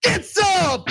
Get some!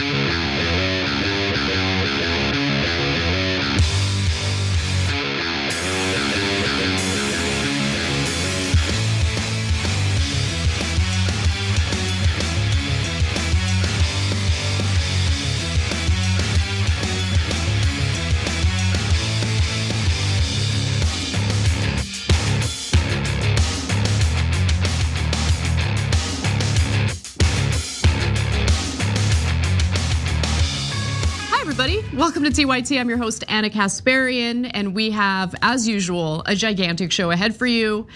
Welcome to TYT. I'm your host, Anna Kasparian, and we have, as usual, a gigantic show ahead for you.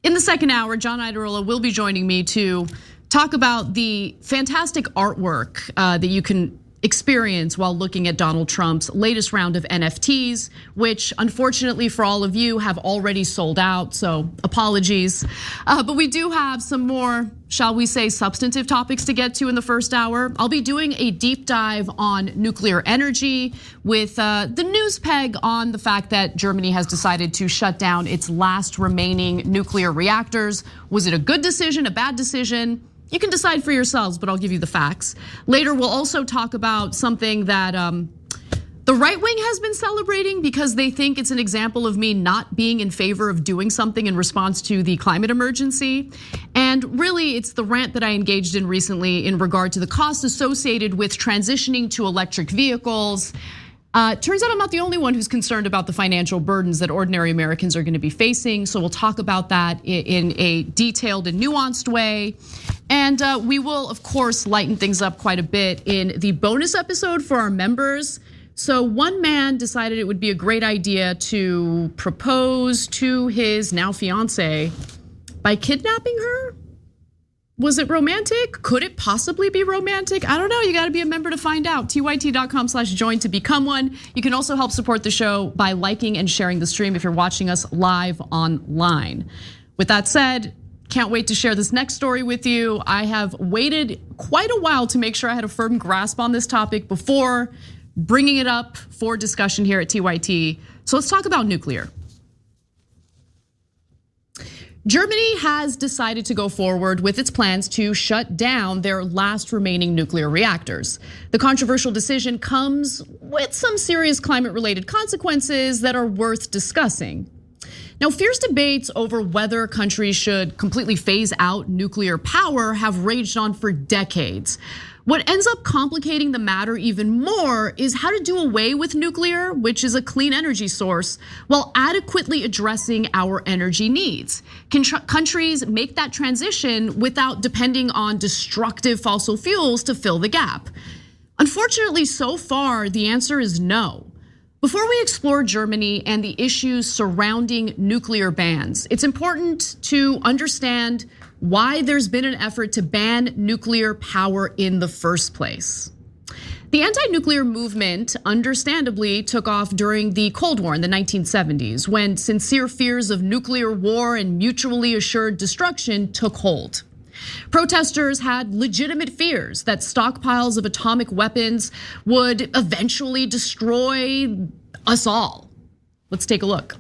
In the second hour, John Iadarola will be joining me to talk about the fantastic artwork that you can experience while looking at Donald Trump's latest round of NFTs, which unfortunately for all of you have already sold out, so apologies. But we do have some more, shall we say, substantive topics to get to in the first hour. I'll be doing a deep dive on nuclear energy with the news peg on the fact that Germany has decided to shut down its last remaining nuclear reactors. Was it a good decision, a bad decision? You can decide for yourselves, but I'll give you the facts. Later, we'll also talk about something that the right wing has been celebrating because they think it's an example of me not being in favor of doing something in response to the climate emergency. And really, it's the rant that I engaged in recently in regard to the costs associated with transitioning to electric vehicles. Turns out I'm not the only one who's concerned about the financial burdens that ordinary Americans are going to be facing. So we'll talk about that in a detailed and nuanced way. And we will, of course, lighten things up quite a bit in the bonus episode for our members. So one man decided it would be a great idea to propose to his now fiance by kidnapping her. Was it romantic? Could it possibly be romantic? I don't know, you gotta be a member to find out. tyt.com/join to become one. You can also help support the show by liking and sharing the stream if you're watching us live online. With that said, can't wait to share this next story with you. I have waited quite a while to make sure I had a firm grasp on this topic before bringing it up for discussion here at TYT. So let's talk about nuclear. Germany has decided to go forward with its plans to shut down their last remaining nuclear reactors. The controversial decision comes with some serious climate-related consequences that are worth discussing. Now, fierce debates over whether countries should completely phase out nuclear power have raged on for decades. What ends up complicating the matter even more is how to do away with nuclear, which is a clean energy source, while adequately addressing our energy needs. Can countries make that transition without depending on destructive fossil fuels to fill the gap? Unfortunately, so far, the answer is no. Before we explore Germany and the issues surrounding nuclear bans, it's important to understand why there's been an effort to ban nuclear power in the first place. The anti-nuclear movement understandably took off during the Cold War in the 1970s, when sincere fears of nuclear war and mutually assured destruction took hold. Protesters had legitimate fears that stockpiles of atomic weapons would eventually destroy us all. Let's take a look.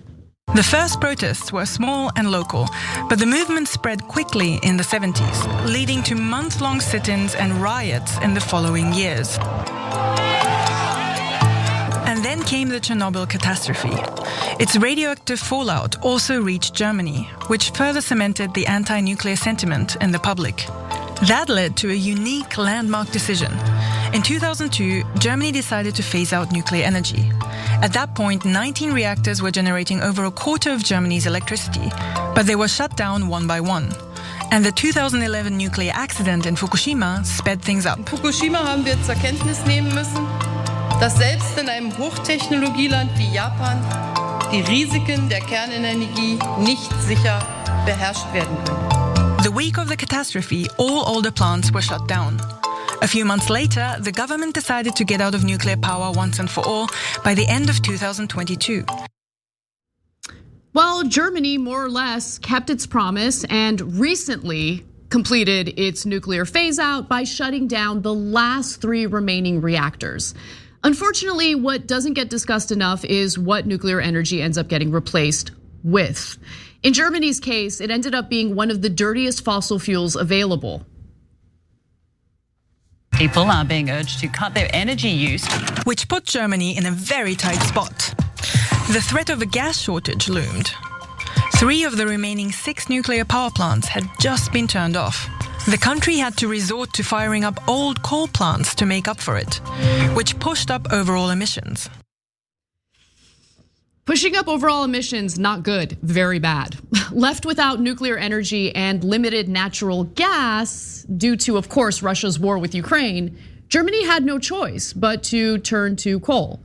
The first protests were small and local, but the movement spread quickly in the 70s, leading to month-long sit-ins and riots in the following years. And then came the Chernobyl catastrophe. Its radioactive fallout also reached Germany, which further cemented the anti-nuclear sentiment in the public. That led to a unique landmark decision. In 2002, Germany decided to phase out nuclear energy. At that point, 19 reactors were generating over a quarter of Germany's electricity, but they were shut down one by one. And the 2011 nuclear accident in Fukushima sped things up. In Fukushima haben wir zur Kenntnis nehmen müssen, dass selbst in einem Hochtechnologieland wie Japan die Risiken der Kernenergie nicht sicher beherrscht werden können. The week of the catastrophe, all older plants were shut down. A few months later, the government decided to get out of nuclear power once and for all by the end of 2022. Well, Germany more or less kept its promise and recently completed its nuclear phase out by shutting down the last 3 remaining reactors. Unfortunately, what doesn't get discussed enough is what nuclear energy ends up getting replaced with. In Germany's case, it ended up being one of the dirtiest fossil fuels available. People are being urged to cut their energy use, which put Germany in a very tight spot. The threat of a gas shortage loomed. 3 of the remaining 6 nuclear power plants had just been turned off. The country had to resort to firing up old coal plants to make up for it, which pushed up overall emissions. Pushing up overall emissions, not good, very bad. Left without nuclear energy and limited natural gas due to, of course, Russia's war with Ukraine, Germany had no choice but to turn to coal.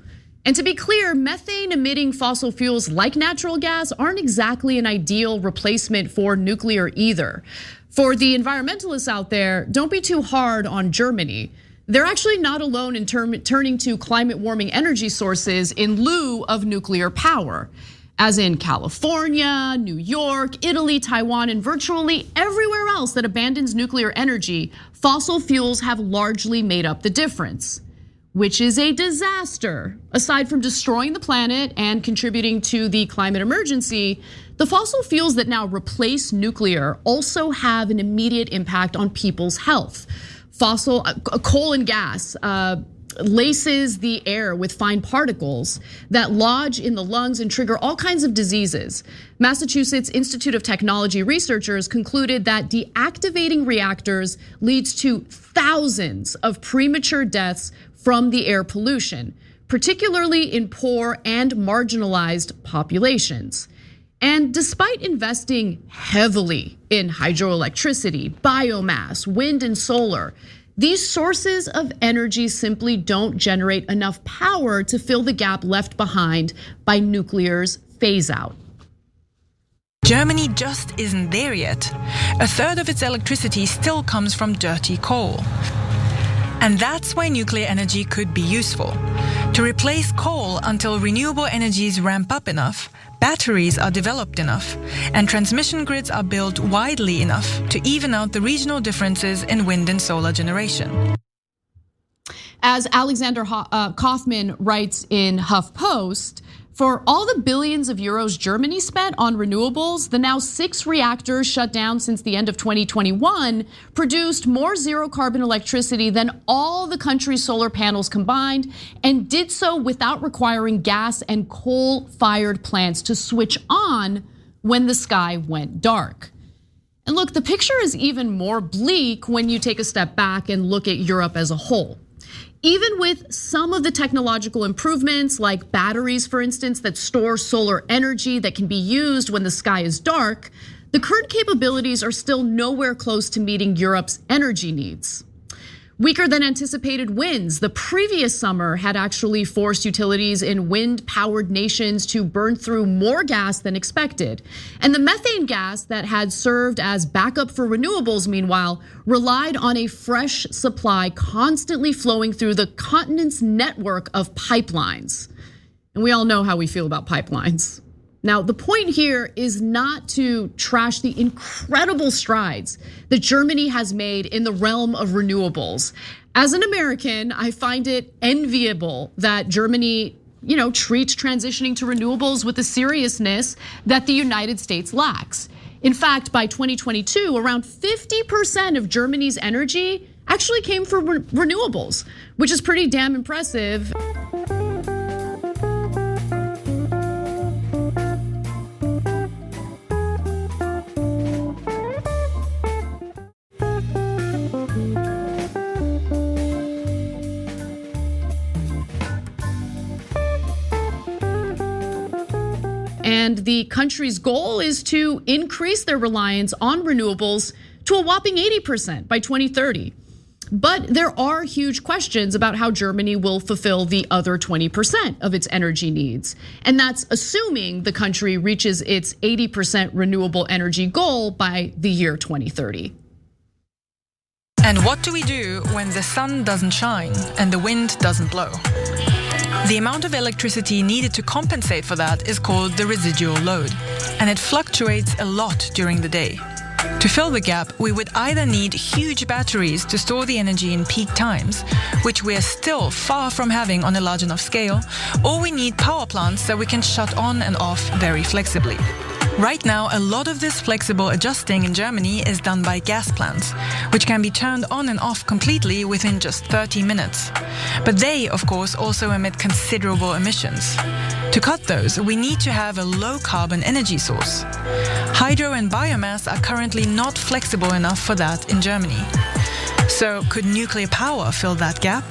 And to be clear, methane-emitting fossil fuels like natural gas aren't exactly an ideal replacement for nuclear either. For the environmentalists out there, don't be too hard on Germany. They're actually not alone in turning to climate warming energy sources in lieu of nuclear power. As in California, New York, Italy, Taiwan, and virtually everywhere else that abandons nuclear energy, fossil fuels have largely made up the difference, which is a disaster. Aside from destroying the planet and contributing to the climate emergency, the fossil fuels that now replace nuclear also have an immediate impact on people's health. Coal and gas laces the air with fine particles that lodge in the lungs and trigger all kinds of diseases. Massachusetts Institute of Technology researchers concluded that deactivating reactors leads to thousands of premature deaths from the air pollution, particularly in poor and marginalized populations. And despite investing heavily in hydroelectricity, biomass, wind and solar, these sources of energy simply don't generate enough power to fill the gap left behind by nuclear's phase out. Germany just isn't there yet. 1/3 of its electricity still comes from dirty coal. And that's why nuclear energy could be useful. To replace coal until renewable energies ramp up enough, batteries are developed enough, and transmission grids are built widely enough to even out the regional differences in wind and solar generation. As Alexander Kaufman writes in HuffPost, for all the billions of euros Germany spent on renewables, the now 6 reactors shut down since the end of 2021 produced more zero carbon electricity than all the country's solar panels combined, and did so without requiring gas and coal-fired plants to switch on when the sky went dark. And look, the picture is even more bleak when you take a step back and look at Europe as a whole. Even with some of the technological improvements, like batteries, for instance, that store solar energy that can be used when the sky is dark, the current capabilities are still nowhere close to meeting Europe's energy needs. Weaker than anticipated winds the previous summer had actually forced utilities in wind-powered nations to burn through more gas than expected. And the methane gas that had served as backup for renewables, meanwhile, relied on a fresh supply constantly flowing through the continent's network of pipelines. And we all know how we feel about pipelines. Now, the point here is not to trash the incredible strides that Germany has made in the realm of renewables. As an American, I find it enviable that Germany, treats transitioning to renewables with the seriousness that the United States lacks. In fact, by 2022, around 50% of Germany's energy actually came from renewables, which is pretty damn impressive. And the country's goal is to increase their reliance on renewables to a whopping 80% by 2030. But there are huge questions about how Germany will fulfill the other 20% of its energy needs. And that's assuming the country reaches its 80% renewable energy goal by the year 2030. And what do we do when the sun doesn't shine and the wind doesn't blow? The amount of electricity needed to compensate for that is called the residual load, and it fluctuates a lot during the day. To fill the gap, we would either need huge batteries to store the energy in peak times, which we are still far from having on a large enough scale, or we need power plants that we can shut on and off very flexibly. Right now, a lot of this flexible adjusting in Germany is done by gas plants, which can be turned on and off completely within just 30 minutes. But they, of course, also emit considerable emissions. To cut those, we need to have a low-carbon energy source. Hydro and biomass are currently not flexible enough for that in Germany. So could nuclear power fill that gap?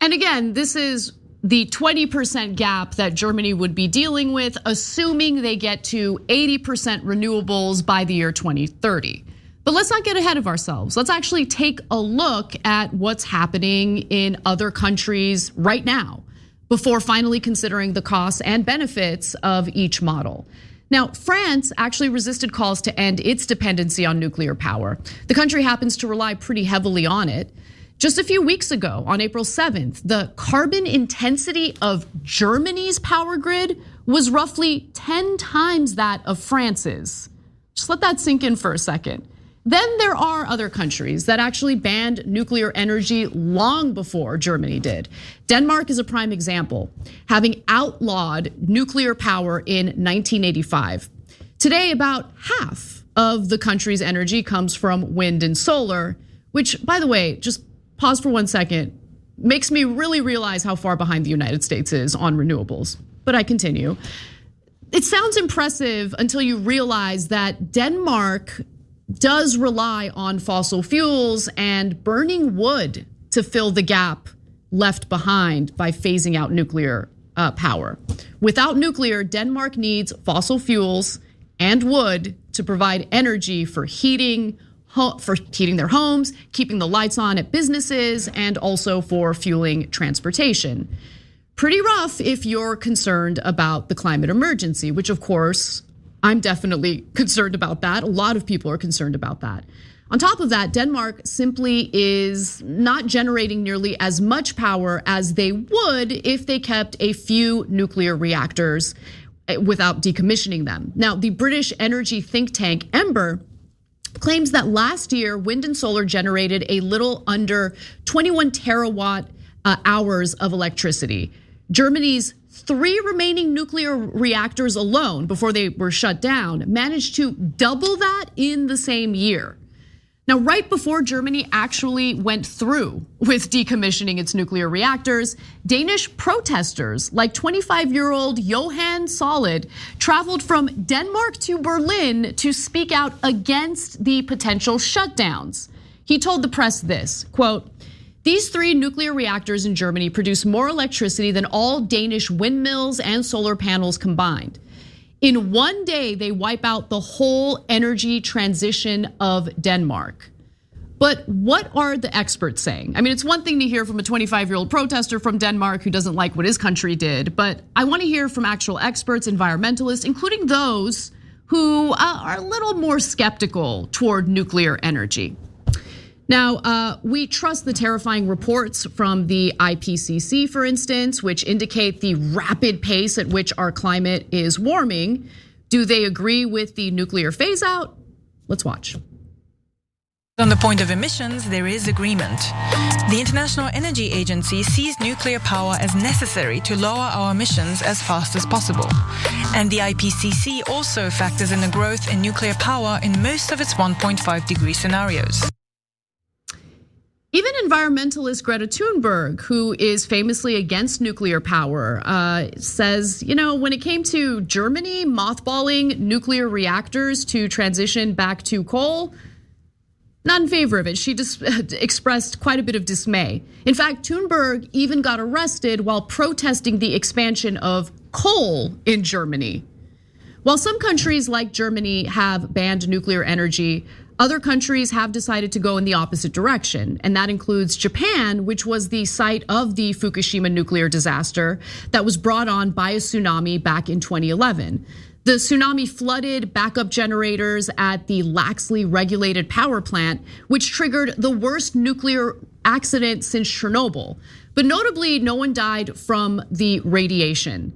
And again, this is the 20% gap that Germany would be dealing with, assuming they get to 80% renewables by the year 2030. But let's not get ahead of ourselves. Let's actually take a look at what's happening in other countries right now before finally considering the costs and benefits of each model. Now, France actually resisted calls to end its dependency on nuclear power. The country happens to rely pretty heavily on it. Just a few weeks ago, on April 7th, the carbon intensity of Germany's power grid was roughly 10 times that of France's. Just let that sink in for a second. Then there are other countries that actually banned nuclear energy long before Germany did. Denmark is a prime example, having outlawed nuclear power in 1985. Today, about half of the country's energy comes from wind and solar, which, by the way, just pause for 1 second, makes me really realize how far behind the United States is on renewables. But I continue. It sounds impressive until you realize that Denmark does rely on fossil fuels and burning wood to fill the gap left behind by phasing out nuclear power. Without nuclear, Denmark needs fossil fuels and wood to provide energy for heating their homes, keeping the lights on at businesses, and also for fueling transportation. Pretty rough if you're concerned about the climate emergency, which of course, I'm definitely concerned about that. A lot of people are concerned about that. On top of that, Denmark simply is not generating nearly as much power as they would if they kept a few nuclear reactors without decommissioning them. Now, the British energy think tank Ember claims that last year, wind and solar generated a little under 21 terawatt hours of electricity. Germany's 3 remaining nuclear reactors alone, before they were shut down, managed to double that in the same year. Now, right before Germany actually went through with decommissioning its nuclear reactors, Danish protesters like 25-year-old Johan Solid traveled from Denmark to Berlin to speak out against the potential shutdowns. He told the press this, quote, "These 3 nuclear reactors in Germany produce more electricity than all Danish windmills and solar panels combined. In one day, they wipe out the whole energy transition of Denmark." But what are the experts saying? I mean, it's one thing to hear from a 25-year-old protester from Denmark who doesn't like what his country did, but I want to hear from actual experts, environmentalists, including those who are a little more skeptical toward nuclear energy. Now, we trust the terrifying reports from the IPCC, for instance, which indicate the rapid pace at which our climate is warming. Do they agree with the nuclear phase out? Let's watch. On the point of emissions, there is agreement. The International Energy Agency sees nuclear power as necessary to lower our emissions as fast as possible. And the IPCC also factors in the growth in nuclear power in most of its 1.5-degree scenarios. Even environmentalist Greta Thunberg, who is famously against nuclear power, says, when it came to Germany mothballing nuclear reactors to transition back to coal, not in favor of it. She just expressed quite a bit of dismay. In fact, Thunberg even got arrested while protesting the expansion of coal in Germany. While some countries like Germany have banned nuclear energy, other countries have decided to go in the opposite direction, and that includes Japan, which was the site of the Fukushima nuclear disaster that was brought on by a tsunami back in 2011. The tsunami flooded backup generators at the laxly regulated power plant, which triggered the worst nuclear accident since Chernobyl. But notably, no one died from the radiation.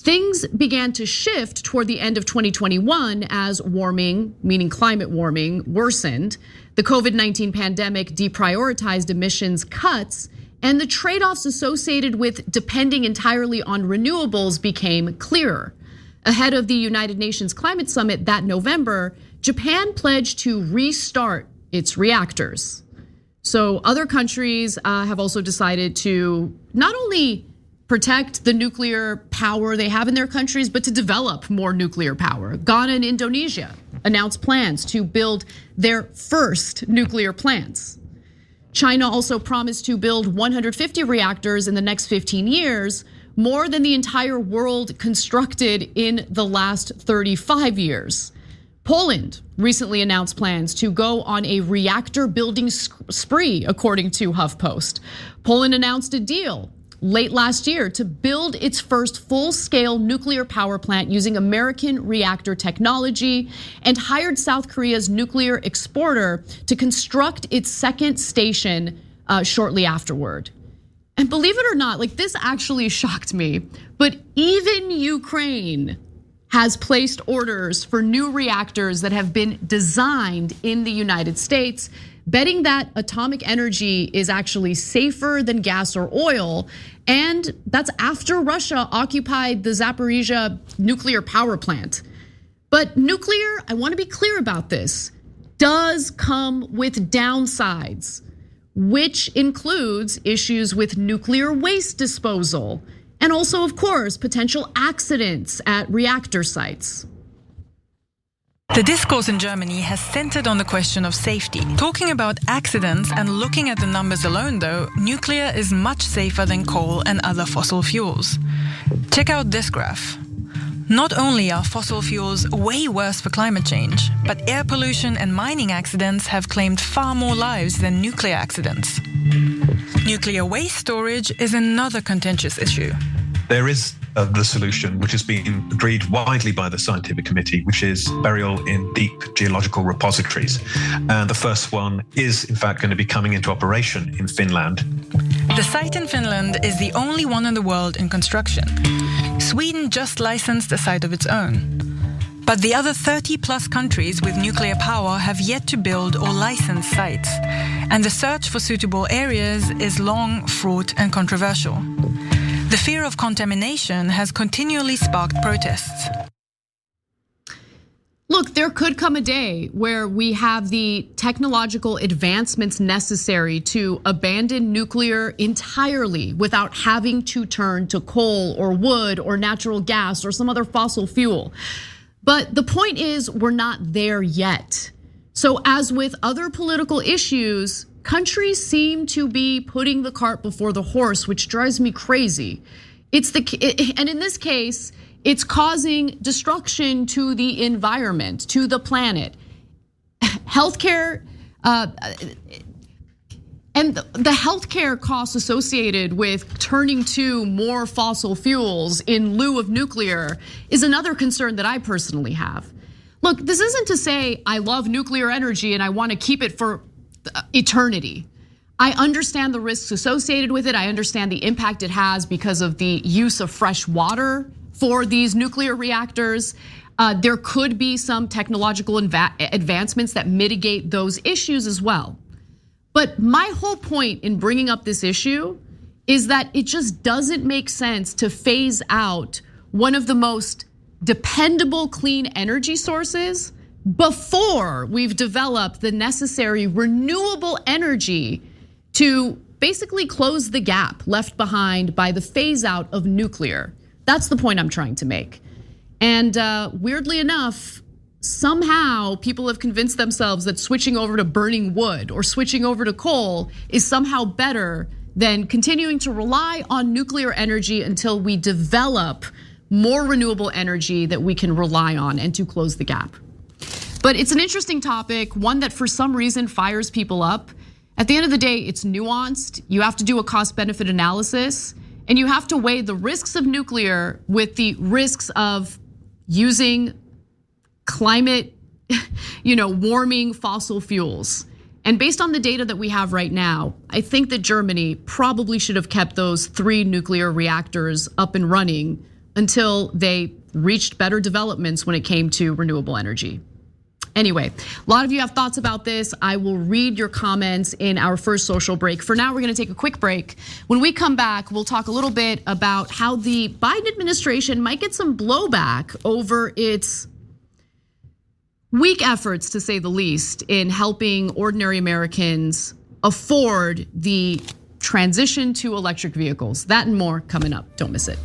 Things began to shift toward the end of 2021 as warming, meaning climate warming, worsened. The COVID-19 pandemic deprioritized emissions cuts, and the trade-offs associated with depending entirely on renewables became clearer. Ahead of the United Nations Climate Summit that November, Japan pledged to restart its reactors. So other countries have also decided to not only protect the nuclear power they have in their countries, but to develop more nuclear power. Ghana and Indonesia announced plans to build their first nuclear plants. China also promised to build 150 reactors in the next 15 years, more than the entire world constructed in the last 35 years. Poland recently announced plans to go on a reactor building spree, according to HuffPost. Poland announced a deal late last year to build its first full-scale nuclear power plant using American reactor technology, and hired South Korea's nuclear exporter to construct its second station shortly afterward. And believe it or not, like, this actually shocked me, but even Ukraine has placed orders for new reactors that have been designed in the United States, betting that atomic energy is actually safer than gas or oil. And that's after Russia occupied the Zaporizhia nuclear power plant. But nuclear, I want to be clear about this, does come with downsides, which includes issues with nuclear waste disposal, and also, of course, potential accidents at reactor sites. The discourse in Germany has centered on the question of safety. Talking about accidents and looking at the numbers alone, though, nuclear is much safer than coal and other fossil fuels. Check out this graph. Not only are fossil fuels way worse for climate change, but air pollution and mining accidents have claimed far more lives than nuclear accidents. Nuclear waste storage is another contentious issue. There is the solution, which has been agreed widely by the scientific committee, which is burial in deep geological repositories. And the first one is, in fact, going to be coming into operation in Finland. The site in Finland is the only one in the world in construction. Sweden just licensed a site of its own. But the other 30+ countries with nuclear power have yet to build or license sites. And the search for suitable areas is long, fraught, and controversial. The fear of contamination has continually sparked protests. Look, there could come a day where we have the technological advancements necessary to abandon nuclear entirely without having to turn to coal or wood or natural gas or some other fossil fuel. But the point is, we're not there yet. So as with other political issues, countries seem to be putting the cart before the horse, which drives me crazy. And in this case, it's causing destruction to the environment, to the planet. Healthcare, and the healthcare costs associated with turning to more fossil fuels in lieu of nuclear is another concern that I personally have. Look, this isn't to say I love nuclear energy and I want to keep it for eternity. I understand the risks associated with it. I understand the impact it has because of the use of fresh water for these nuclear reactors. There could be some technological advancements that mitigate those issues as well. But my whole point in bringing up this issue is that it just doesn't make sense to phase out one of the most dependable clean energy sources before we've developed the necessary renewable energy to basically close the gap left behind by the phase out of nuclear. That's the point I'm trying to make. And weirdly enough, somehow people have convinced themselves that switching over to burning wood or switching over to coal is somehow better than continuing to rely on nuclear energy until we develop more renewable energy that we can rely on and to close the gap. But it's an interesting topic, one that for some reason fires people up. At the end of the day, it's nuanced. You have to do a cost-benefit analysis, and you have to weigh the risks of nuclear with the risks of using climate, warming fossil fuels. And based on the data that we have right now, I think that Germany probably should have kept those 3 nuclear reactors up and running until they reached better developments when it came to renewable energy. Anyway, a lot of you have thoughts about this. I will read your comments in our first social break. For now, we're gonna take a quick break. When we come back, we'll talk a little bit about how the Biden administration might get some blowback over its weak efforts, to say the least, in helping ordinary Americans afford the transition to electric vehicles. That and more coming up. Don't miss it.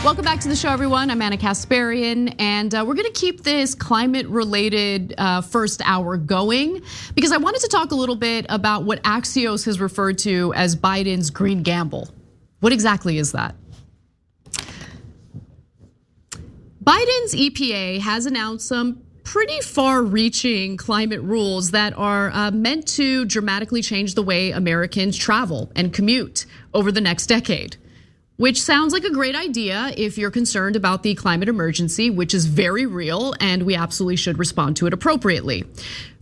Welcome back to the show, everyone. I'm Anna Kasparian, and we're gonna keep this climate-related first hour going because I wanted to talk a little bit about what Axios has referred to as Biden's green gamble. What exactly is that? Biden's EPA has announced some pretty far-reaching climate rules that are meant to dramatically change the way Americans travel and commute over the next decade. Which sounds like a great idea if you're concerned about the climate emergency, which is very real, and we absolutely should respond to it appropriately.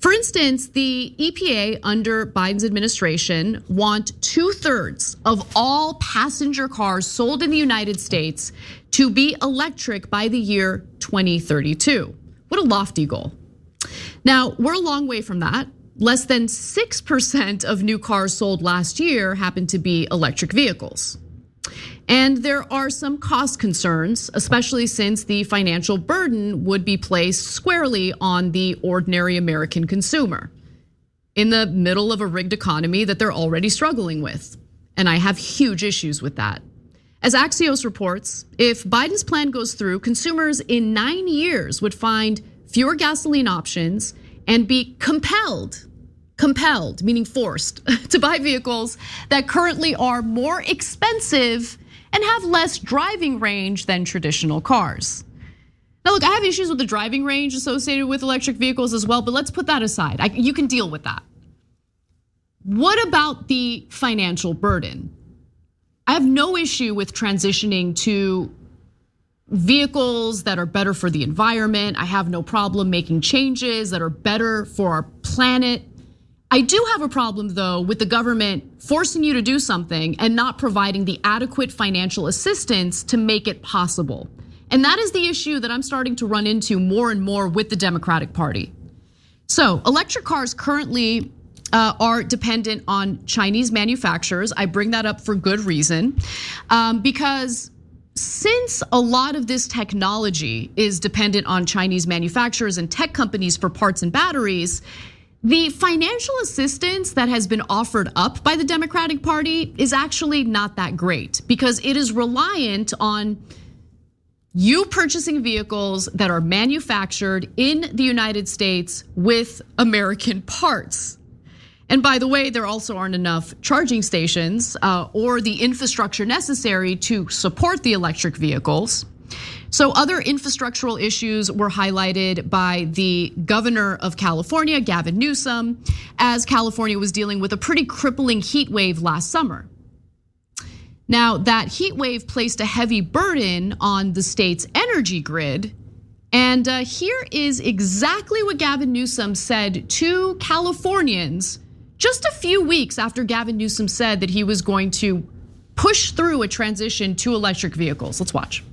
For instance, the EPA under Biden's administration want 2/3 of all passenger cars sold in the United States to be electric by the year 2032. What a lofty goal. Now, we're a long way from that. Less than 6% of new cars sold last year happened to be electric vehicles. And there are some cost concerns, especially since the financial burden would be placed squarely on the ordinary American consumer in the middle of a rigged economy that they're already struggling with. And I have huge issues with that. As Axios reports, if Biden's plan goes through, consumers in 9 years would find fewer gasoline options and be compelled, meaning forced, to buy vehicles that currently are more expensive and have less driving range than traditional cars. Now look, I have issues with the driving range associated with electric vehicles as well, but let's put that aside. You can deal with that. What about the financial burden? I have no issue with transitioning to vehicles that are better for the environment. I have no problem making changes that are better for our planet. I do have a problem though with the government forcing you to do something and not providing the adequate financial assistance to make it possible. And that is the issue that I'm starting to run into more and more with the Democratic Party. So electric cars currently are dependent on Chinese manufacturers. I bring that up for good reason, because since a lot of this technology is dependent on Chinese manufacturers and tech companies for parts and batteries, the financial assistance that has been offered up by the Democratic Party is actually not that great because it is reliant on you purchasing vehicles that are manufactured in the United States with American parts. And by the way, there also aren't enough charging stations or the infrastructure necessary to support the electric vehicles. So other infrastructural issues were highlighted by the governor of California, Gavin Newsom, as California was dealing with a pretty crippling heat wave last summer. Now, that heat wave placed a heavy burden on the state's energy grid. And here is exactly what Gavin Newsom said to Californians just a few weeks after Gavin Newsom said that he was going to push through a transition to electric vehicles. Let's watch.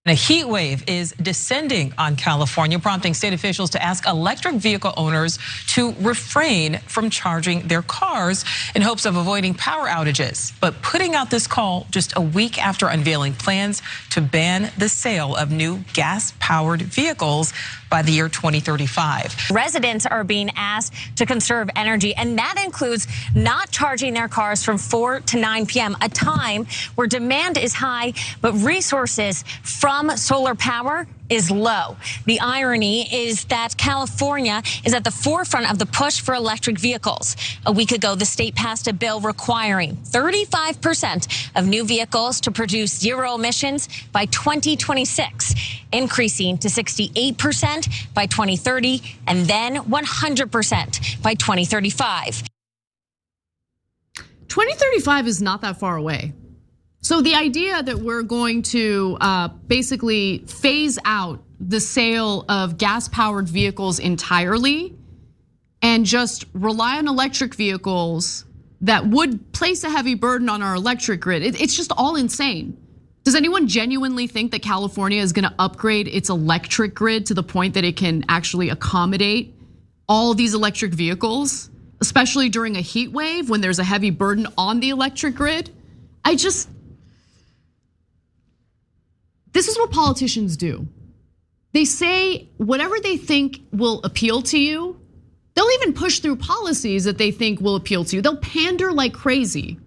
A heat wave is descending on California, prompting state officials to ask electric vehicle owners to refrain from charging their cars in hopes of avoiding power outages. But putting out this call just a week after unveiling plans to ban the sale of new gas-powered vehicles by the year 2035. Residents are being asked to conserve energy, and that includes not charging their cars from 4 to 9 p.m., a time where demand is high, but resources from solar power is low. The irony is that California is at the forefront of the push for electric vehicles. A week ago, the state passed a bill requiring 35% of new vehicles to produce zero emissions by 2026, increasing to 68% by 2030, and then 100% by 2035. 2035 is not that far away. So the idea that we're going to basically phase out the sale of gas-powered vehicles entirely and just rely on electric vehicles that would place a heavy burden on our electric grid, it's just all insane. Does anyone genuinely think that California is gonna upgrade its electric grid to the point that it can actually accommodate all of these electric vehicles, especially during a heat wave when there's a heavy burden on the electric grid? This is what politicians do. They say whatever they think will appeal to you. They'll even push through policies that they think will appeal to you. They'll pander like crazy,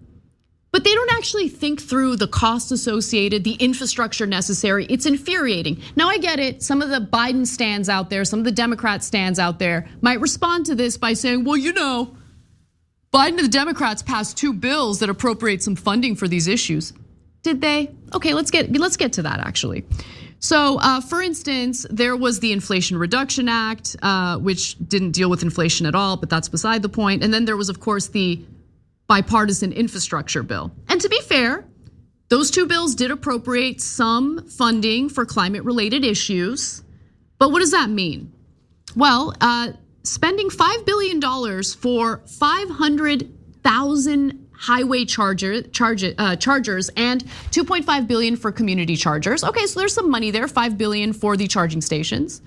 but they don't actually think through the costs associated, the infrastructure necessary. It's infuriating. Now I get it, some of the Biden stands out there, some of the Democrat stands out there might respond to this by saying, well, Biden and the Democrats passed 2 bills that appropriate some funding for these issues. Did they? Okay, let's get to that actually. So for instance, there was the Inflation Reduction Act, which didn't deal with inflation at all, but that's beside the point. And then there was, of course, the bipartisan infrastructure bill. And to be fair, those 2 bills did appropriate some funding for climate-related issues. But what does that mean? Well, spending $5 billion for 500,000 highway chargers and $2.5 billion for community chargers. Okay, so there's some money there, $5 billion for the charging stations.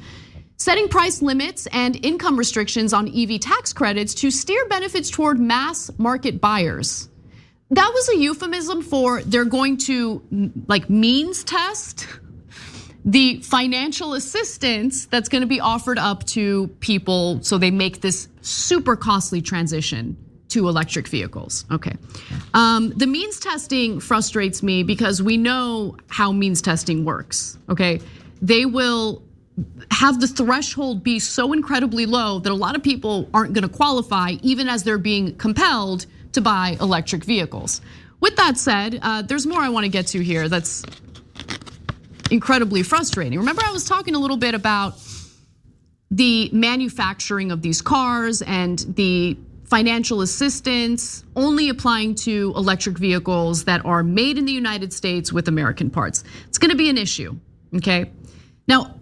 Setting price limits and income restrictions on EV tax credits to steer benefits toward mass market buyers. That was a euphemism for they're going to means test the financial assistance that's gonna be offered up to people so they make this super costly transition to electric vehicles. Okay, the means testing frustrates me because we know how means testing works, okay? They will have the threshold be so incredibly low that a lot of people aren't gonna qualify even as they're being compelled to buy electric vehicles. With that said, there's more I wanna get to here that's incredibly frustrating. Remember I was talking a little bit about the manufacturing of these cars and the financial assistance only applying to electric vehicles that are made in the United States with American parts. It's gonna be an issue, okay? Now,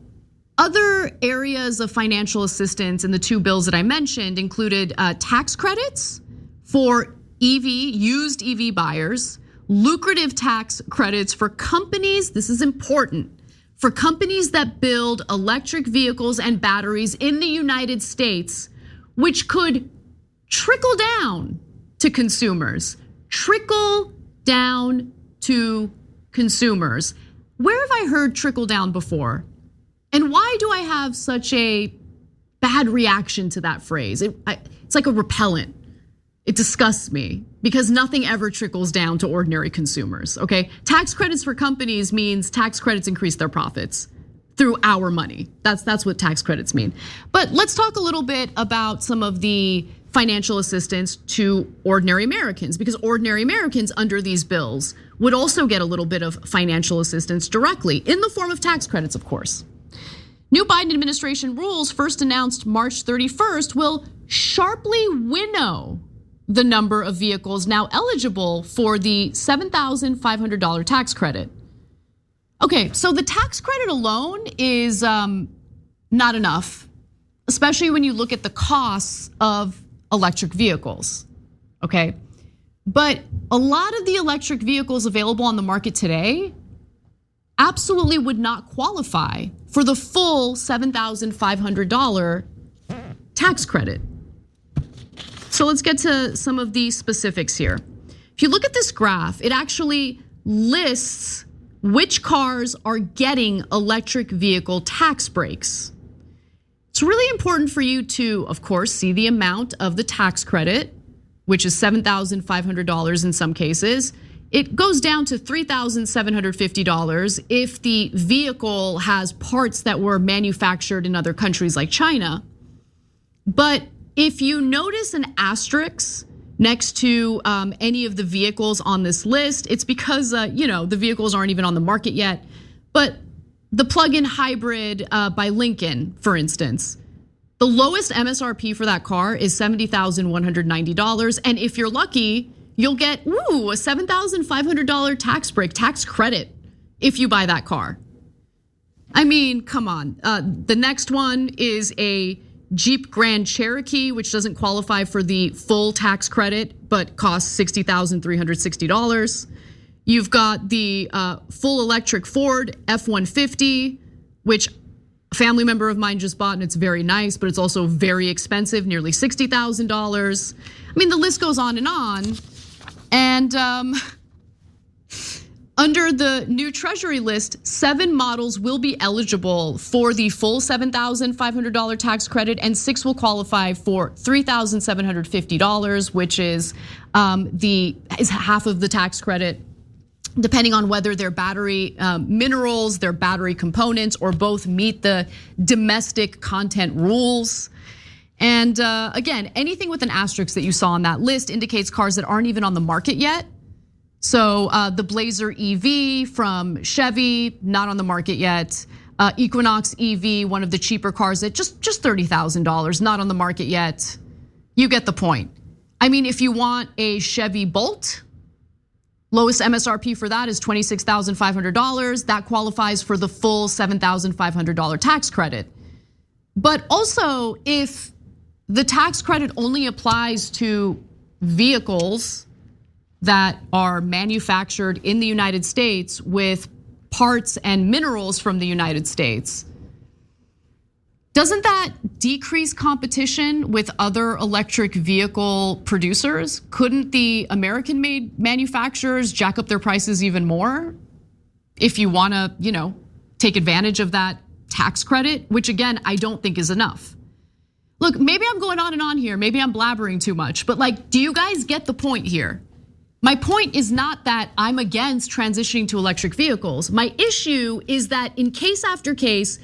other areas of financial assistance in the 2 bills that I mentioned included tax credits for used EV buyers, lucrative tax credits for companies, this is important, for companies that build electric vehicles and batteries in the United States, which could trickle down to consumers. Trickle down to consumers. Where have I heard trickle down before? And why do I have such a bad reaction to that phrase? It's like a repellent. It disgusts me because nothing ever trickles down to ordinary consumers, okay? Tax credits for companies means tax credits increase their profits through our money. That's what tax credits mean. But let's talk a little bit about some of the financial assistance to ordinary Americans, because ordinary Americans under these bills would also get a little bit of financial assistance directly in the form of tax credits, of course. New Biden administration rules first announced March 31st will sharply winnow the number of vehicles now eligible for the $7,500 tax credit. Okay, so the tax credit alone is not enough, especially when you look at the costs of electric vehicles, okay? But a lot of the electric vehicles available on the market today absolutely would not qualify for the full $7,500 tax credit. So let's get to some of the specifics here. If you look at this graph, it actually lists which cars are getting electric vehicle tax breaks. It's really important for you to, of course, see the amount of the tax credit, which is $7,500 in some cases. It goes down to $3,750 if the vehicle has parts that were manufactured in other countries like China. But if you notice an asterisk next to any of the vehicles on this list, it's because the vehicles aren't even on the market yet. But the plug-in hybrid by Lincoln, for instance, the lowest MSRP for that car is $70,190. And if you're lucky, you'll get, a $7,500 tax break, tax credit if you buy that car. I mean, come on. The next one is a Jeep Grand Cherokee, which doesn't qualify for the full tax credit, but costs $60,360. You've got the full electric Ford F-150, which a family member of mine just bought, and it's very nice, but it's also very expensive, nearly $60,000. I mean, the list goes on. And under the new Treasury list, 7 models will be eligible for the full $7,500 tax credit, and 6 will qualify for $3,750, which is half of the tax credit, depending on whether their battery minerals, their battery components, or both meet the domestic content rules. And again, anything with an asterisk that you saw on that list indicates cars that aren't even on the market yet. So the Blazer EV from Chevy, not on the market yet. Equinox EV, one of the cheaper cars at just $30,000, not on the market yet. You get the point. I mean, if you want a Chevy Bolt, lowest MSRP for that is $26,500. That qualifies for the full $7,500 tax credit. But also, if the tax credit only applies to vehicles that are manufactured in the United States with parts and minerals from the United States, doesn't that decrease competition with other electric vehicle producers? Couldn't the American-made manufacturers jack up their prices even more if you wanna, take advantage of that tax credit, which again, I don't think is enough. Look, maybe I'm going on and on here, maybe I'm blabbering too much, but do you guys get the point here? My point is not that I'm against transitioning to electric vehicles. My issue is that in case after case,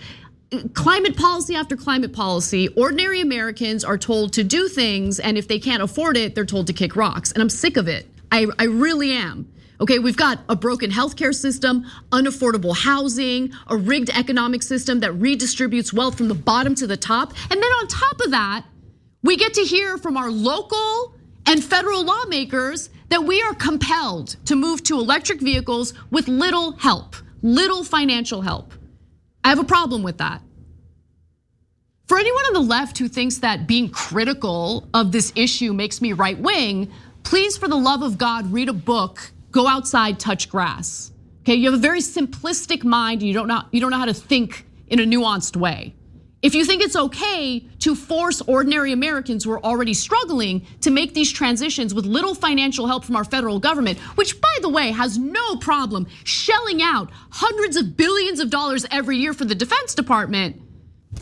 climate policy after climate policy, ordinary Americans are told to do things, and if they can't afford it, they're told to kick rocks. And I'm sick of it. I really am. Okay, we've got a broken healthcare system, unaffordable housing, a rigged economic system that redistributes wealth from the bottom to the top. And then on top of that, we get to hear from our local and federal lawmakers that we are compelled to move to electric vehicles with little help, little financial help. I have a problem with that. For anyone on the left who thinks that being critical of this issue makes me right wing, please, for the love of God, read a book, go outside, touch grass. Okay, you have a very simplistic mind and you don't know how to think in a nuanced way. If you think it's okay to force ordinary Americans who are already struggling to make these transitions with little financial help from our federal government, which by the way has no problem shelling out hundreds of billions of dollars every year for the Defense Department,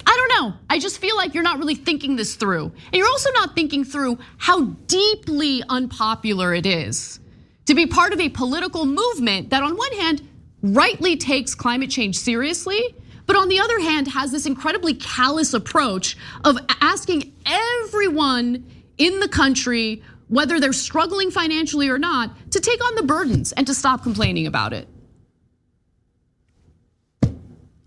I don't know. I just feel like you're not really thinking this through. And you're also not thinking through how deeply unpopular it is to be part of a political movement that on one hand rightly takes climate change seriously, but on the other hand has this incredibly callous approach of asking everyone in the country, whether they're struggling financially or not, to take on the burdens and to stop complaining about it.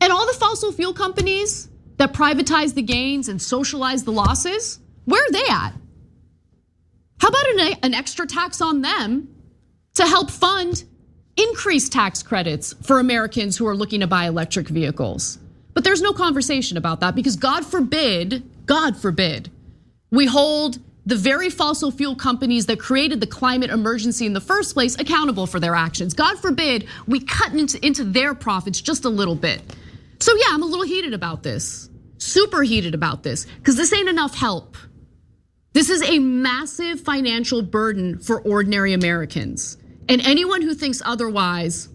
And all the fossil fuel companies that privatize the gains and socialize the losses, where are they at? How about an extra tax on them to help fund increased tax credits for Americans who are looking to buy electric vehicles? But there's no conversation about that because God forbid, we hold the very fossil fuel companies that created the climate emergency in the first place accountable for their actions. God forbid we cut into their profits just a little bit. So yeah, I'm a little heated about this, super heated about this, because this ain't enough help. This is a massive financial burden for ordinary Americans. And anyone who thinks otherwise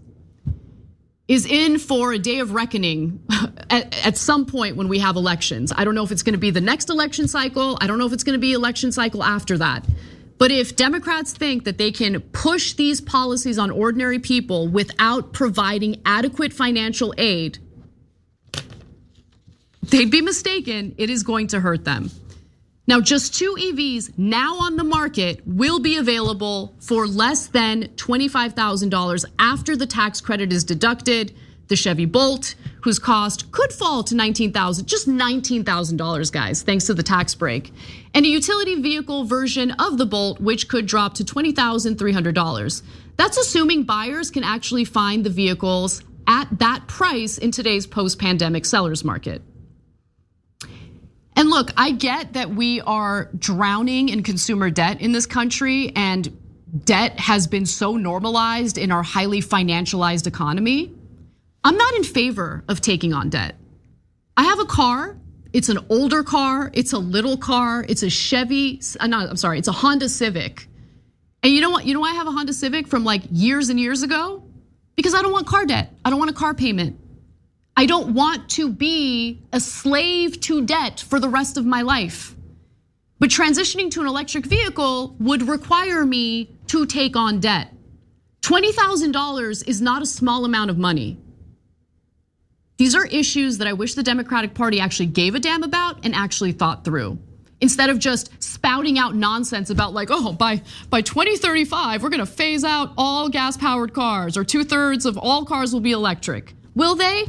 is in for a day of reckoning at some point when we have elections. I don't know if it's gonna be the next election cycle. I don't know if it's gonna be election cycle after that. But if Democrats think that they can push these policies on ordinary people without providing adequate financial aid, they'd be mistaken. It is going to hurt them. Now, just 2 EVs now on the market will be available for less than $25,000 after the tax credit is deducted. the Chevy Bolt, whose cost could fall to $19,000, just $19,000, guys, thanks to the tax break, and a utility vehicle version of the Bolt, which could drop to $20,300. That's assuming buyers can actually find the vehicles at that price in today's post-pandemic seller's market. And look, I get that we are drowning in consumer debt in this country, and debt has been so normalized in our highly financialized economy. I'm not in favor of taking on debt. I have a car. It's an older car. It's a little car. It's a it's a Honda Civic. And you know what? You know why I have a Honda Civic from like years and years ago? Because I don't want car debt. I don't want a car payment. I don't want to be a slave to debt for the rest of my life. But transitioning to an electric vehicle would require me to take on debt. $20,000 is not a small amount of money. These are issues that I wish the Democratic Party actually gave a damn about and actually thought through. Instead of just spouting out nonsense about like, oh, by 2035, we're gonna phase out all gas-powered cars, or 2/3 of all cars will be electric. Will they?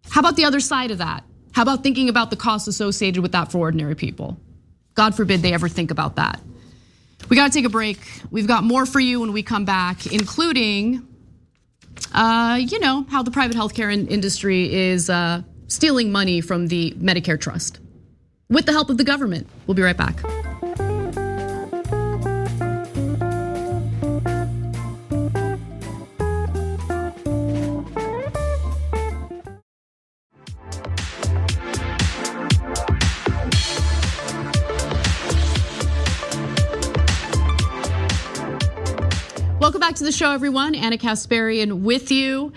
How about the other side of that? How about thinking about the costs associated with that for ordinary people? God forbid they ever think about that. We gotta take a break. We've got more for you when we come back, including, how the private healthcare industry is stealing money from the Medicare trust with the help of the government. We'll be right back. Welcome back to the show, everyone. Anna Kasparian with you.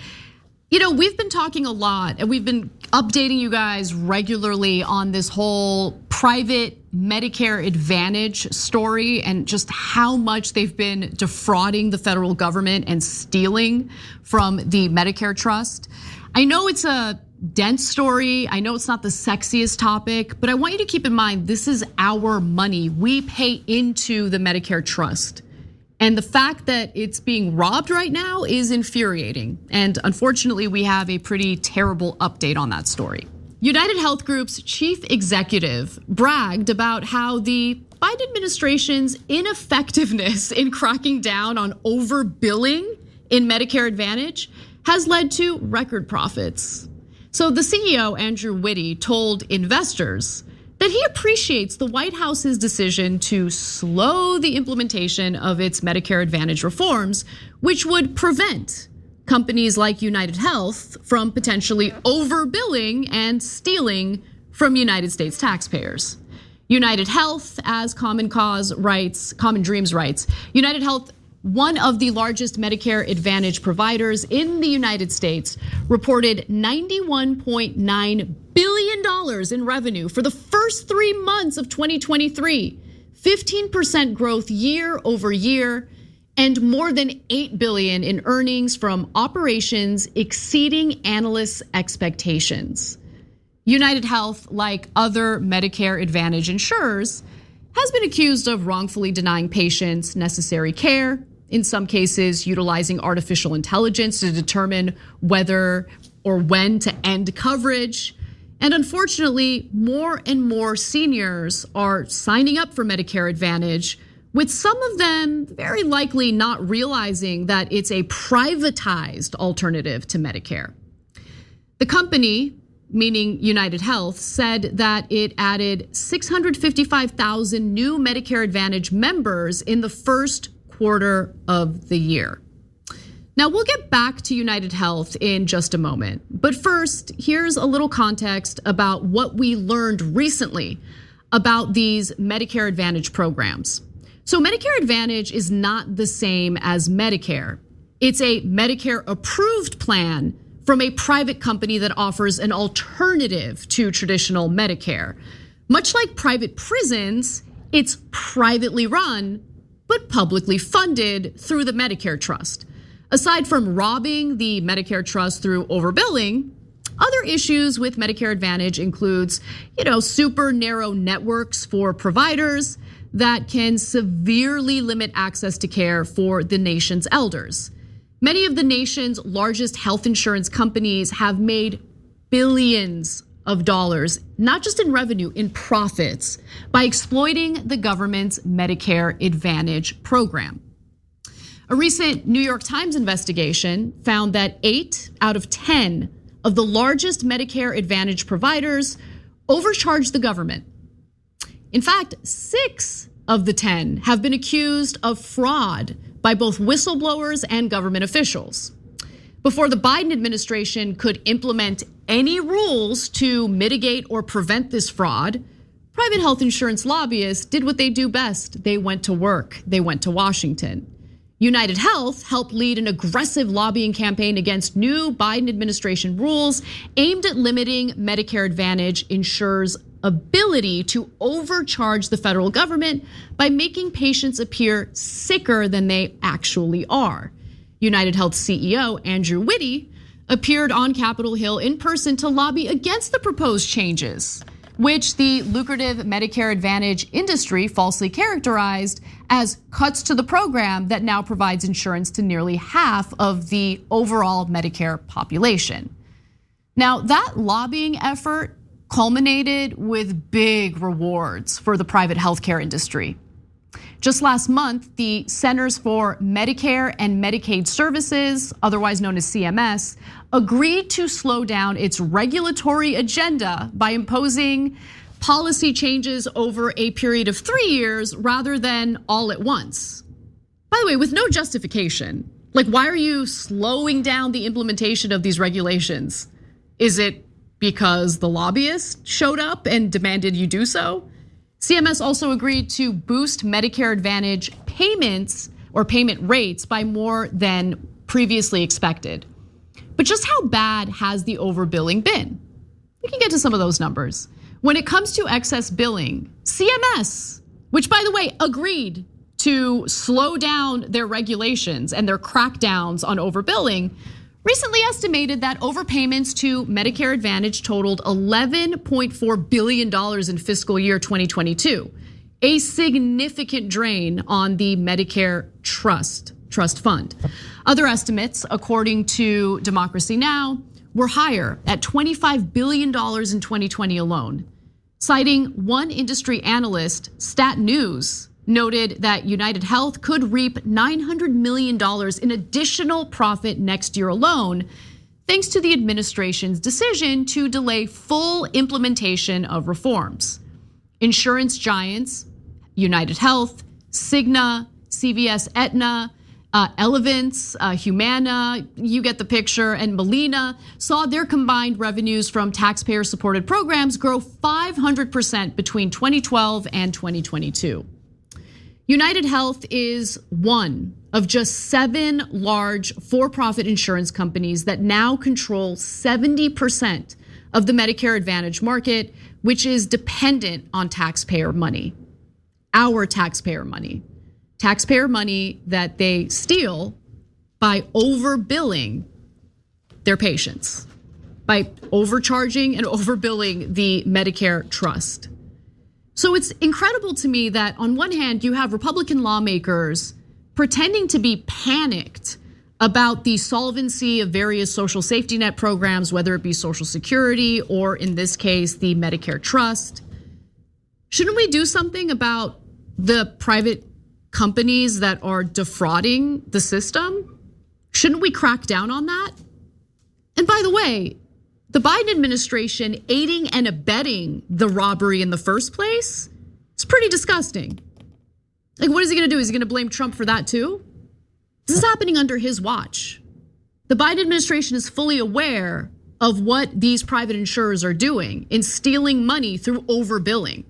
We've been talking a lot and we've been updating you guys regularly on this whole private Medicare Advantage story and just how much they've been defrauding the federal government and stealing from the Medicare trust. I know it's a dense story. I know it's not the sexiest topic, but I want you to keep in mind, this is our money. We pay into the Medicare trust. And the fact that it's being robbed right now is infuriating. And unfortunately, we have a pretty terrible update on that story. UnitedHealth Group's chief executive bragged about how the Biden administration's ineffectiveness in cracking down on overbilling in Medicare Advantage has led to record profits. So the CEO, Andrew Whitty, told investors that he appreciates the White House's decision to slow the implementation of its Medicare Advantage reforms, which would prevent companies like UnitedHealth from potentially overbilling and stealing from United States taxpayers. UnitedHealth, as Common Dreams writes, UnitedHealth, one of the largest Medicare Advantage providers in the United States, reported $91.9 billion in revenue for the first 3 months of 2023, 15% growth year over year, and more than $8 billion in earnings from operations exceeding analysts' expectations. UnitedHealth, like other Medicare Advantage insurers, has been accused of wrongfully denying patients necessary care, in some cases utilizing artificial intelligence to determine whether or when to end coverage. And unfortunately, more and more seniors are signing up for Medicare Advantage, with some of them very likely not realizing that it's a privatized alternative to Medicare. The company, meaning UnitedHealth, said that it added 655,000 new Medicare Advantage members in the first quarter of the year. Now, we'll get back to UnitedHealth in just a moment. But first, here's a little context about what we learned recently about these Medicare Advantage programs. So Medicare Advantage is not the same as Medicare. It's a Medicare approved plan from a private company that offers an alternative to traditional Medicare. Much like private prisons, it's privately run, but publicly funded through the Medicare trust. Aside from robbing the Medicare trust through overbilling, other issues with Medicare Advantage includes, super narrow networks for providers that can severely limit access to care for the nation's elders. Many of the nation's largest health insurance companies have made billions of dollars, not just in revenue, in profits, by exploiting the government's Medicare Advantage program. A recent New York Times investigation found that 8 out of 10 of the largest Medicare Advantage providers overcharged the government. In fact, 6 of the 10 have been accused of fraud by both whistleblowers and government officials. Before the Biden administration could implement any rules to mitigate or prevent this fraud, private health insurance lobbyists did what they do best. They went to work. They went to Washington. UnitedHealth helped lead an aggressive lobbying campaign against new Biden administration rules aimed at limiting Medicare Advantage insurers' ability to overcharge the federal government by making patients appear sicker than they actually are. UnitedHealth CEO Andrew Whitty appeared on Capitol Hill in person to lobby against the proposed changes, which the lucrative Medicare Advantage industry falsely characterized as cuts to the program that now provides insurance to nearly half of the overall Medicare population. Now, that lobbying effort culminated with big rewards for the private healthcare industry. Just last month, the Centers for Medicare and Medicaid Services, otherwise known as CMS, agreed to slow down its regulatory agenda by imposing policy changes over a period of 3 years rather than all at once. By the way, with no justification. Like, why are you slowing down the implementation of these regulations? Is it because the lobbyists showed up and demanded you do so? CMS also agreed to boost Medicare Advantage payments or payment rates by more than previously expected. But just how bad has the overbilling been? We can get to some of those numbers. When it comes to excess billing, CMS, which by the way agreed to slow down their regulations and their crackdowns on overbilling, recently estimated that overpayments to Medicare Advantage totaled $11.4 billion in fiscal year 2022, a significant drain on the Medicare trust fund. Other estimates, according to Democracy Now!, were higher at $25 billion in 2020 alone. Citing one industry analyst, Stat News noted that UnitedHealth could reap $900 million in additional profit next year alone, thanks to the administration's decision to delay full implementation of reforms. Insurance giants, UnitedHealth, Cigna, CVS Aetna, Elevance, Humana, you get the picture, and Molina saw their combined revenues from taxpayer-supported programs grow 500% between 2012 and 2022. UnitedHealth is one of just 7 large for-profit insurance companies that now control 70% of the Medicare Advantage market, which is dependent on taxpayer money, our taxpayer money. Taxpayer money that they steal by overbilling their patients, by overcharging and overbilling the Medicare trust. So it's incredible to me that on one hand, you have Republican lawmakers pretending to be panicked about the solvency of various social safety net programs, whether it be Social Security or in this case, the Medicare trust. Shouldn't we do something about the private companies that are defrauding the system? Shouldn't we crack down on that? And by the way, the Biden administration aiding and abetting the robbery in the first place, it's pretty disgusting. Like, what is he gonna do? Is he gonna blame Trump for that too? This is happening under his watch. The Biden administration is fully aware of what these private insurers are doing in stealing money through overbilling.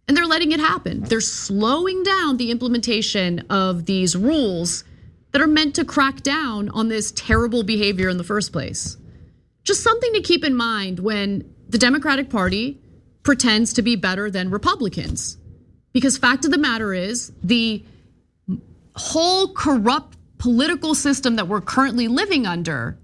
And they're letting it happen. They're slowing down the implementation of these rules that are meant to crack down on this terrible behavior in the first place. Just something to keep in mind when the Democratic Party pretends to be better than Republicans. Because fact of the matter is, the whole corrupt political system that we're currently living under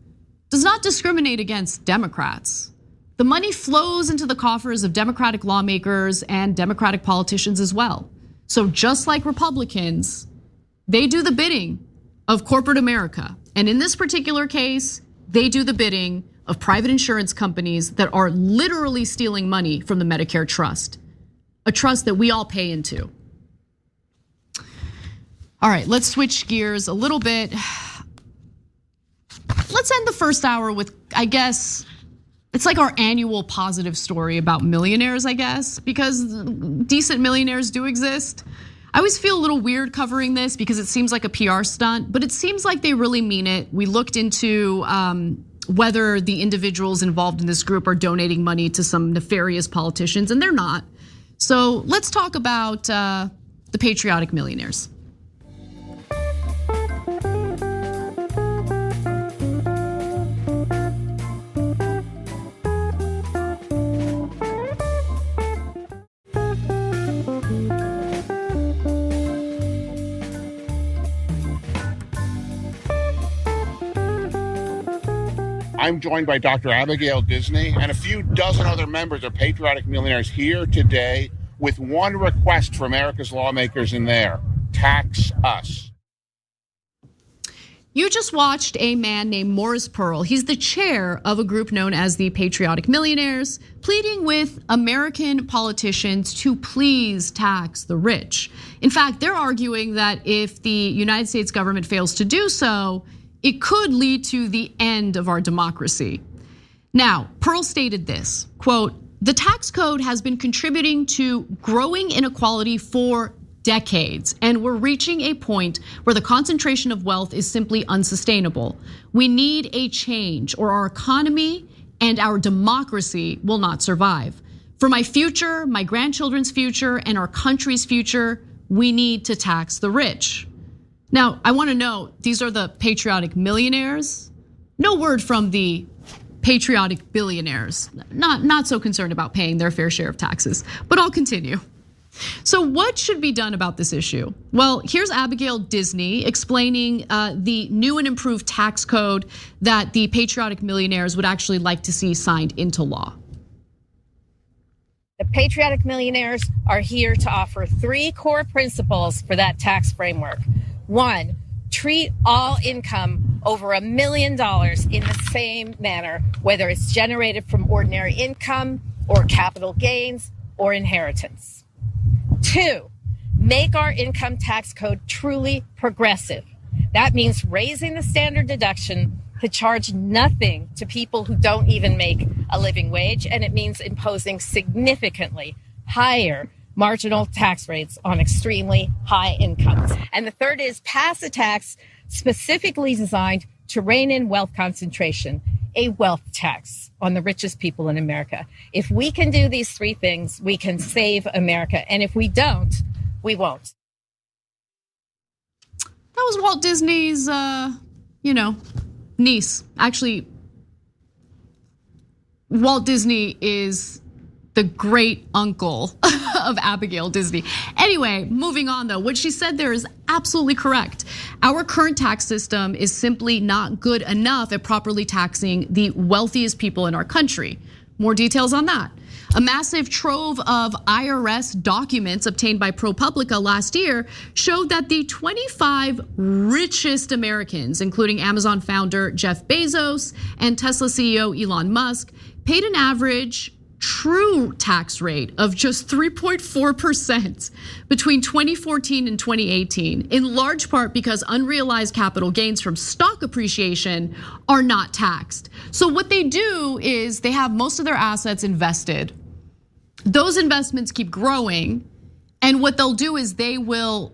does not discriminate against Democrats. The money flows into the coffers of Democratic lawmakers and Democratic politicians as well. So just like Republicans, they do the bidding of corporate America And in this particular case, they do the bidding of private insurance companies that are literally stealing money from the Medicare trust, a trust that we all pay into. All right, let's switch gears a little bit. Let's end the first hour with, I guess, it's like our annual positive story about millionaires, I guess, because decent millionaires do exist. I always feel a little weird covering this because it seems like a PR stunt, but it seems like they really mean it. We looked into whether the individuals involved in this group are donating money to some nefarious politicians, and they're not. So let's talk about the patriotic millionaires. I'm joined by Dr. Abigail Disney and a few dozen other members of Patriotic Millionaires here today with one request for America's lawmakers in there: tax us. You just watched a man named Morris Pearl. He's the chair of a group known as the Patriotic Millionaires, pleading with American politicians to please tax the rich. In fact, they're arguing that if the United States government fails to do so, it could lead to the end of our democracy. Now, Pearl stated this, quote, "The tax code has been contributing to growing inequality for decades, and we're reaching a point where the concentration of wealth is simply unsustainable. We need a change, or our economy and our democracy will not survive. For my future, my grandchildren's future, and our country's future, we need to tax the rich." Now, I want to note, these are the patriotic millionaires. No word from the patriotic billionaires. Not so concerned about paying their fair share of taxes, but I'll continue. So what should be done about this issue? Well, here's Abigail Disney explaining the new and improved tax code that the patriotic millionaires would actually like to see signed into law. The patriotic millionaires are here to offer 3 core principles for that tax framework. 1, treat all income over $1 million in the same manner, whether it's generated from ordinary income or capital gains or inheritance. 2, make our income tax code truly progressive. That means raising the standard deduction to charge nothing to people who don't even make a living wage, and it means imposing significantly higher marginal tax rates on extremely high incomes. And the third is pass a tax specifically designed to rein in wealth concentration, a wealth tax on the richest people in America. If we can do these 3 things, we can save America. And if we don't, we won't. That was Walt Disney's, niece. Actually, Walt Disney is the great uncle of Abigail Disney. Anyway, moving on though, what she said there is absolutely correct. Our current tax system is simply not good enough at properly taxing the wealthiest people in our country. More details on that. A massive trove of IRS documents obtained by ProPublica last year showed that the 25 richest Americans, including Amazon founder Jeff Bezos and Tesla CEO Elon Musk, paid an average true tax rate of just 3.4% between 2014 and 2018, in large part because unrealized capital gains from stock appreciation are not taxed. So what they do is they have most of their assets invested. Those investments keep growing, and what they'll do is they will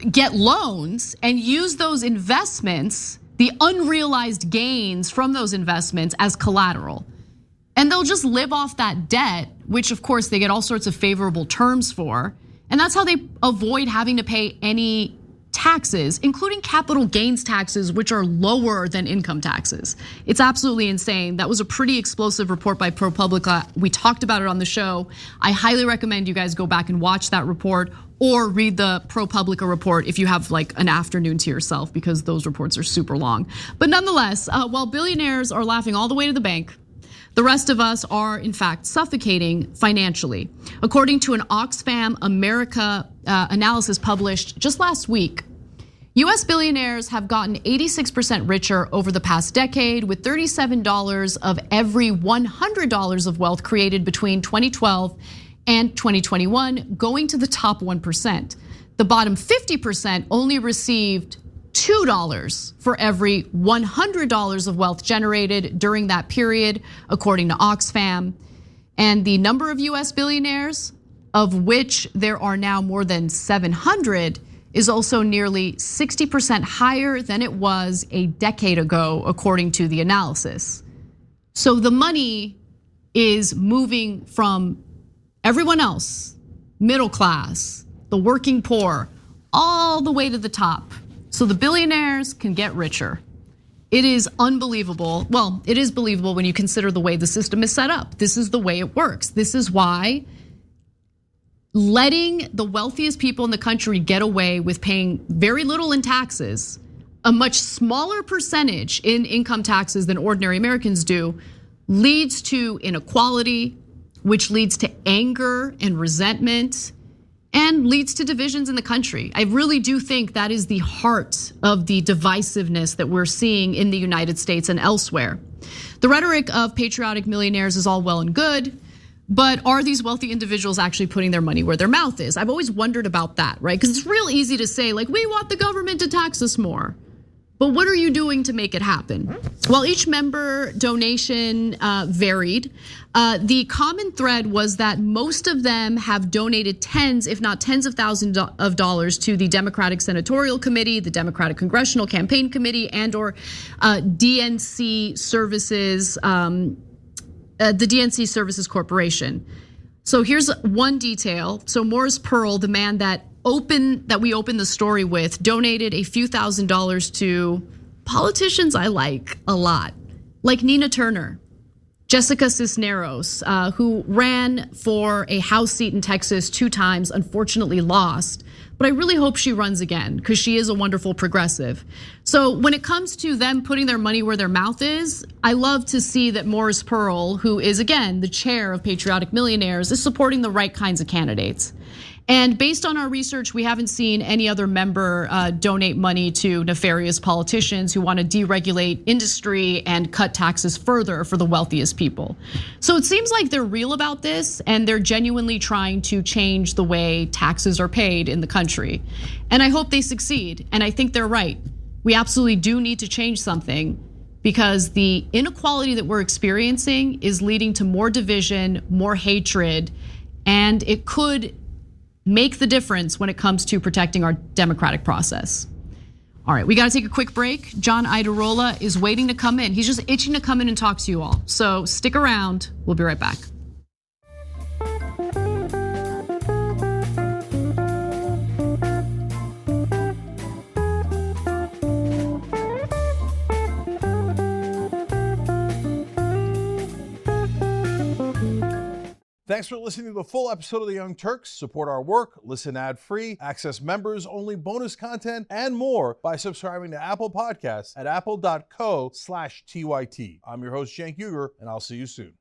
get loans and use those investments, the unrealized gains from those investments, as collateral. And they'll just live off that debt, which of course they get all sorts of favorable terms for. And that's how they avoid having to pay any taxes, including capital gains taxes, which are lower than income taxes. It's absolutely insane. That was a pretty explosive report by ProPublica. We talked about it on the show. I highly recommend you guys go back and watch that report or read the ProPublica report if you have like an afternoon to yourself, because those reports are super long. But nonetheless, while billionaires are laughing all the way to the bank, the rest of us are, in fact, suffocating financially. According to an Oxfam America analysis published just last week, US billionaires have gotten 86% richer over the past decade, with $37 of every $100 of wealth created between 2012 and 2021 going to the top 1%. The bottom 50% only received $2 for every $100 of wealth generated during that period, according to Oxfam. And the number of US billionaires, of which there are now more than 700, is also nearly 60% higher than it was a decade ago, according to the analysis. So the money is moving from everyone else, middle class, the working poor, all the way to the top. So the billionaires can get richer. It is unbelievable. Well, it is believable when you consider the way the system is set up. This is the way it works. This is why letting the wealthiest people in the country get away with paying very little in taxes, a much smaller percentage in income taxes than ordinary Americans do, leads to inequality, which leads to anger and resentment, and leads to divisions in the country. I really do think that is the heart of the divisiveness that we're seeing in the United States and elsewhere. The rhetoric of patriotic millionaires is all well and good, but are these wealthy individuals actually putting their money where their mouth is? I've always wondered about that, right? Because it's real easy to say, like, we want the government to tax us more. But what are you doing to make it happen? Well, each member donation varied. The common thread was that most of them have donated tens, if not tens of thousands of dollars to the Democratic Senatorial Committee, the Democratic Congressional Campaign Committee, and or DNC Services, the DNC Services Corporation. So here's one detail. So Morris Pearl, the man that we opened the story with, donated a few $1,000s to politicians I like a lot, like Nina Turner, Jessica Cisneros, who ran for a House seat in Texas 2 times, unfortunately lost. But I really hope she runs again because she is a wonderful progressive. So when it comes to them putting their money where their mouth is, I love to see that Morris Pearl, who is again the chair of Patriotic Millionaires, is supporting the right kinds of candidates. And based on our research, we haven't seen any other member donate money to nefarious politicians who want to deregulate industry and cut taxes further for the wealthiest people. So it seems like they're real about this and they're genuinely trying to change the way taxes are paid in the country. And I hope they succeed. And I think they're right. We absolutely do need to change something because the inequality that we're experiencing is leading to more division, more hatred, and it could make the difference when it comes to protecting our democratic process. All right, we gotta take a quick break. John Iadarola is waiting to come in. He's just itching to come in and talk to you all. So stick around, we'll be right back. Thanks for listening to the full episode of The Young Turks. Support our work, listen ad-free, access members-only bonus content, and more by subscribing to Apple Podcasts at apple.co/TYT. I'm your host, Cenk Uygur, and I'll see you soon.